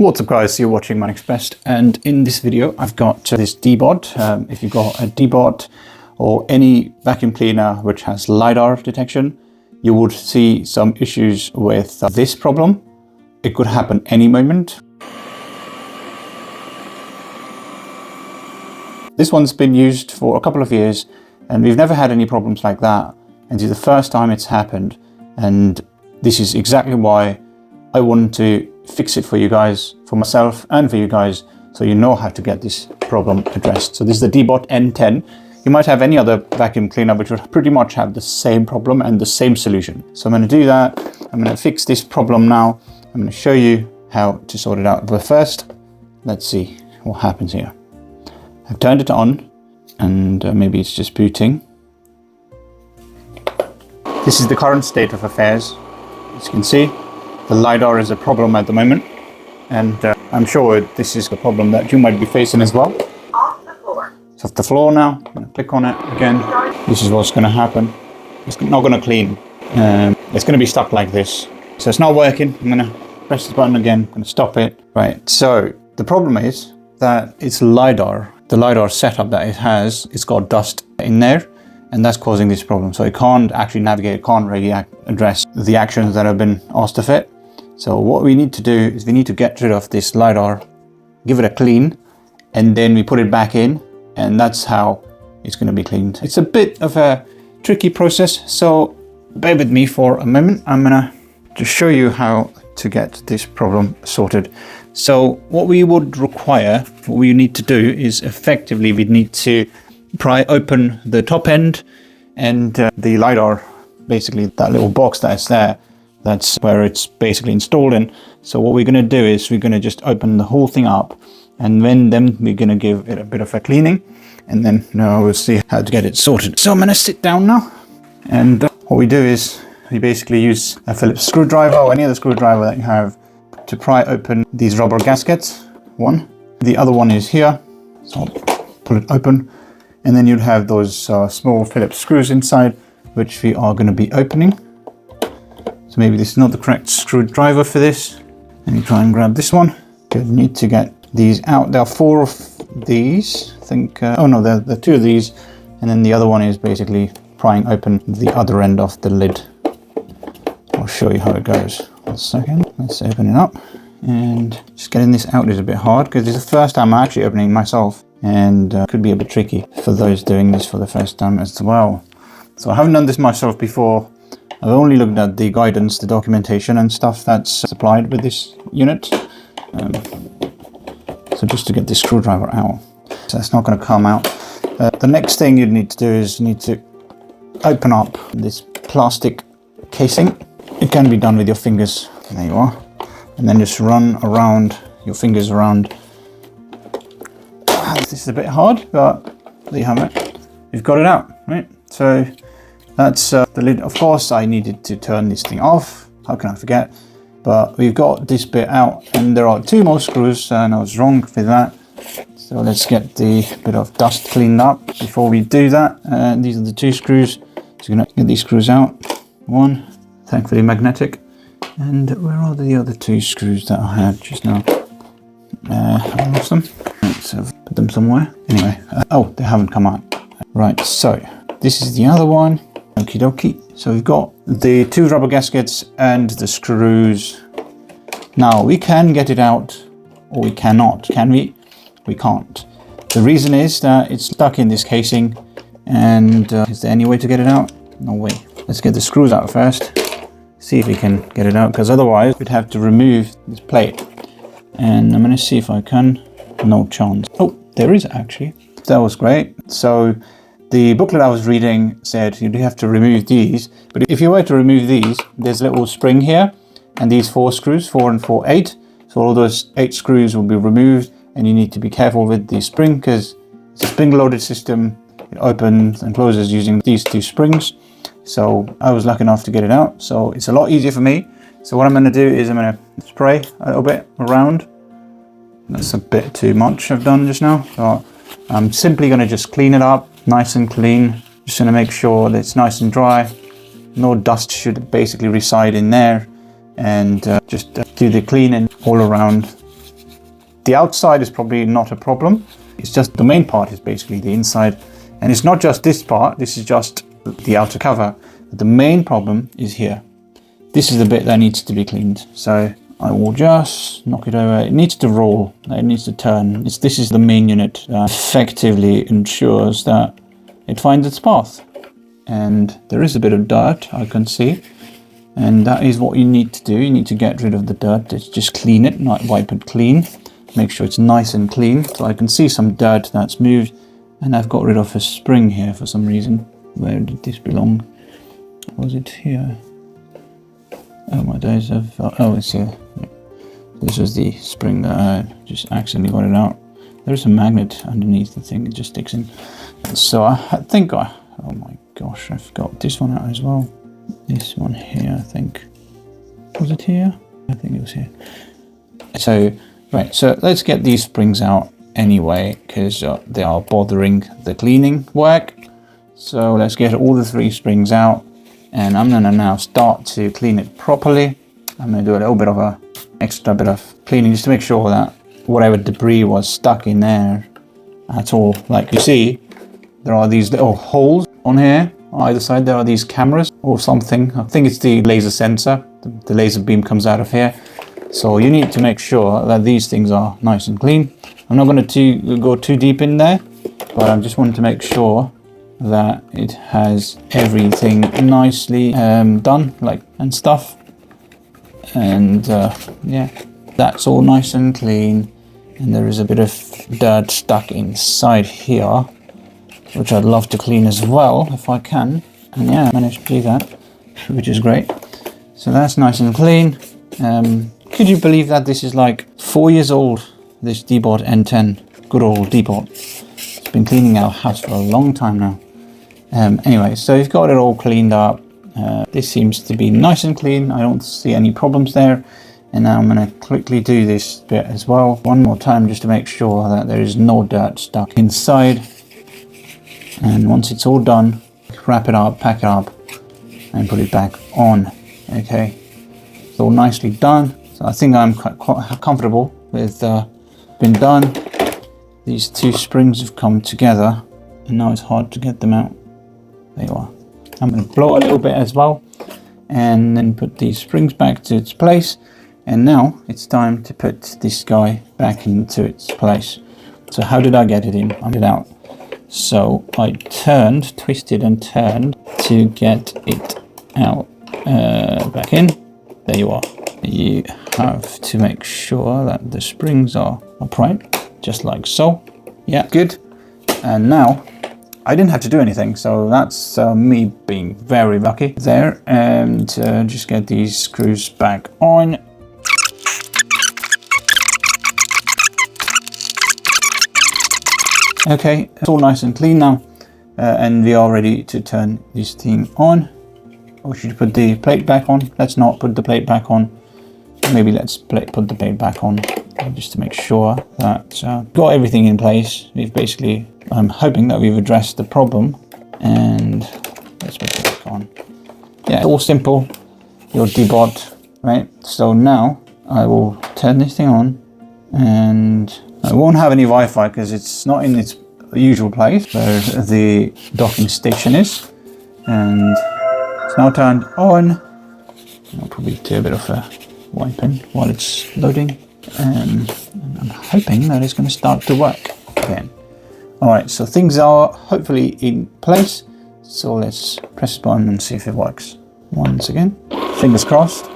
What's up guys, you're watching My Next Best, and in this video I've got this Deebot. If you've got a Deebot or any vacuum cleaner which has LiDAR detection, you would see some issues with this problem. It could happen any moment. This one's been used for a couple of years and we've never had any problems like that, and this is the first time it's happened, and this is exactly why I want to fix it for you guys, for myself and for you guys, so you know how to get this problem addressed. So this is the Deebot N10. You might have any other vacuum cleaner which would pretty much have the same problem and the same solution. So I'm going to do that. I'm going to fix this problem now. I'm going to show you how to sort it out. But first, let's see what happens here. I've turned it on and maybe it's just booting. This is the current state of affairs. As you can see, the LiDAR is a problem at the moment, and I'm sure this is the problem that you might be facing as well. Off the floor. It's off the floor now. I'm going to click on it again. This is what's going to happen. It's not going to clean. It's going to be stuck like this. So it's not working. I'm going to press the button again. I'm going to stop it. Right. So the problem is that it's LiDAR. The LiDAR setup that it has, it's got dust in there, and that's causing this problem. So it can't actually navigate, it can't really address the actions that have been asked of it. So what we need to do is we need to get rid of this LiDAR, give it a clean, and then we put it back in, and that's how it's going to be cleaned. It's a bit of a tricky process, so bear with me for a moment. I'm going to just show you how to get this problem sorted. So what we would require, what we need to do is effectively we need to pry open the top end and the LiDAR, basically that little box that's there, that's where it's basically installed in. So what we're going to do is we're going to just open the whole thing up, and then we're going to give it a bit of a cleaning, and then we'll see how to get it sorted. So I'm going to sit down now, and what we do is we basically use a Phillips screwdriver or any other screwdriver that you have to pry open these rubber gaskets. One, the other one is here, so I'll pull it open, and then you'll have those small Phillips screws inside, which we are going to be opening. So maybe this is not the correct screwdriver for this. Let me try and grab this one. You need to get these out. There are 4 of these, I think. Oh no, there are 2 of these, and then the other one is basically prying open the other end of the lid. I'll show you how it goes. 1 second. Let's open it up, and just getting this out is a bit hard because this is the first time I'm actually opening myself, and could be a bit tricky for those doing this for the first time as well. So I haven't done this myself before. I've only looked at the guidance, the documentation and stuff that's supplied with this unit. So just to get this screwdriver out. So that's not going to come out. The next thing you need to do is you need to open up this plastic casing. It can be done with your fingers. There you are. And then just run around your fingers around. This is a bit hard, but there you have it. You've got it out, right? So that's the lid. Of course, I needed to turn this thing off. How can I forget? But we've got this bit out, and there are 2 more screws, and I was wrong with that. So let's get the bit of dust cleaned up before we do that. And these are the 2 screws. So I'm going to get these screws out. 1, thankfully magnetic. And where are the other 2 screws that I had just now? I lost them. Let's put them somewhere. Anyway, oh, they haven't come out. Right, so this is the other one. Okie dokie. So we've got the 2 rubber gaskets and the screws. Now we can get it out, or we cannot. Can we? We can't. The reason is that it's stuck in this casing, and is there any way to get it out? No way. Let's get the screws out first. See if we can get it out, because otherwise we'd have to remove this plate. And I'm going to see if I can. No chance. Oh, there is actually. That was great. So the booklet I was reading said you do have to remove these, but if you were to remove these, there's a little spring here, and these 4 screws, 4 and 4, 8. So all those 8 screws will be removed, and you need to be careful with the spring because it's a spring-loaded system. It opens and closes using these 2 springs. So I was lucky enough to get it out. So it's a lot easier for me. So what I'm going to do is I'm going to spray a little bit around. That's a bit too much I've done just now. So I'm simply going to just clean it up nice and clean. Just going to make sure that it's nice and dry. No dust should basically reside in there. And just do the cleaning all around The outside is probably not a problem. It's just the main part is basically the inside. And it's not just this part, this is just the outer cover. The main problem is here. This is the bit that needs to be cleaned. So I will just knock it over. It needs to roll, it needs to turn. This is the main unit that effectively ensures that it finds its path. And there is a bit of dirt, I can see. And that is what you need to do. You need to get rid of the dirt. Just clean it, not wipe it clean. Make sure it's nice and clean. So I can see some dirt that's moved. And I've got rid of a spring here for some reason. Where did this belong? Was it here? Oh my days, oh, it's here. This was the spring that I just accidentally got it out. There's a magnet underneath the thing, it just sticks in. So I think oh my gosh, I've got this one out as well. This one here, I think. Was it here? I think it was here. So, right, so let's get these springs out anyway, because they are bothering the cleaning work. So let's get all the 3 springs out. And I'm gonna now start to clean it properly. I'm gonna do a little bit of a extra bit of cleaning just to make sure that whatever debris was stuck in there at all. Like you see, there are these little holes on here. On either side there are these cameras or something. I think it's the laser sensor. The laser beam comes out of here. So you need to make sure that these things are nice and clean. I'm not going to go too deep in there, but I just wanted to make sure that it has everything nicely done, like, and stuff. And yeah, that's all nice and clean. And there is a bit of dirt stuck inside here, which I'd love to clean as well if I can. And yeah, I managed to do that, which is great. So that's nice and clean. Could you believe that this is like 4 years old, this Deebot N10, good old Deebot. It's been cleaning our house for a long time now. Anyway, so you've got it all cleaned up. This seems to be nice and clean. I don't see any problems there. And now I'm going to quickly do this bit as well. One more time just to make sure that there is no dirt stuck inside. And once it's all done, wrap it up, pack it up, and put it back on. Okay, it's all nicely done. So I think I'm quite comfortable with been done. These 2 springs have come together, and now it's hard to get them out. There you are. I'm going to blow a little bit as well, and then put these springs back to its place. And now it's time to put this guy back into its place. So how did I get it in? I did it out. So I twisted and turned to get it out. Back in. There you are. You have to make sure that the springs are upright, just like so. Yeah, good. And now I didn't have to do anything, so that's me being very lucky there. And just get these screws back on. Okay, it's all nice and clean now, and we are ready to turn this thing on. Or should we put the plate back on? Let's not put the plate back on. Maybe let's put the plate back on, just to make sure that got everything in place. We've basically, I'm hoping that we've addressed the problem. And let's put it back on. Yeah, all simple. Your Deebot, right? So now I will turn this thing on, and I won't have any Wi-Fi because it's not in its usual place where the docking station is. And it's now turned on. I'll probably do a bit of a wiping while it's loading. And I'm hoping that it's going to start to work again. Alright, so things are hopefully in place. So let's press the button and see if it works. Once again, fingers crossed.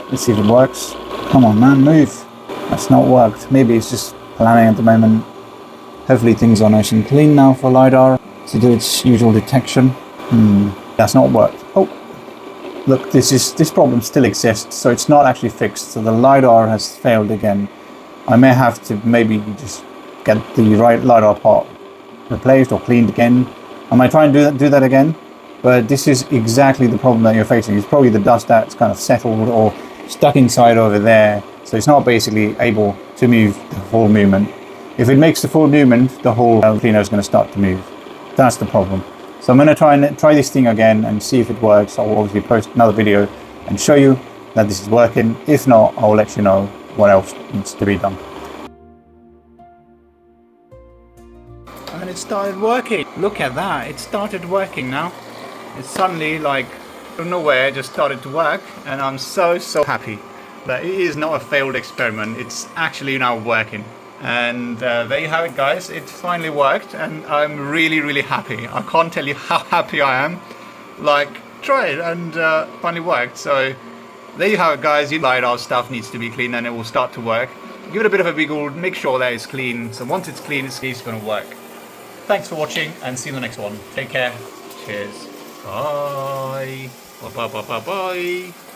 Let's see if it works. Come on, man, move. That's not worked. Maybe it's just planning at the moment. Hopefully things are nice and clean now for LiDAR to do its usual detection. That's not worked. Oh, look, this problem still exists, so it's not actually fixed. So the LiDAR has failed again. I may have to maybe just get the right LiDAR part replaced or cleaned again. I might try and do that again, but this is exactly the problem that you're facing. It's probably the dust that's kind of settled or stuck inside over there. So it's not basically able to move the full movement. If it makes the full movement, the whole cleaner is going to start to move. That's the problem. So I'm going to try this thing again and see if it works. I'll obviously post another video and show you that this is working. If not, I'll let you know what else needs to be done. it started working. Look at that, it started working now. It's suddenly, like, from nowhere, just started to work, and I'm so happy that it is not a failed experiment. It's actually now working. And there you have it, guys. It finally worked, and I'm really happy. I can't tell you how happy I am. Like, try it, and finally worked. So there you have it, guys. Your LiDAR stuff needs to be clean, and it will start to work. Give it a bit of a wiggle, make sure that it's clean. So once it's clean, it's going to work. Thanks for watching, and see you in the next one. Take care. Cheers. Bye. Bye.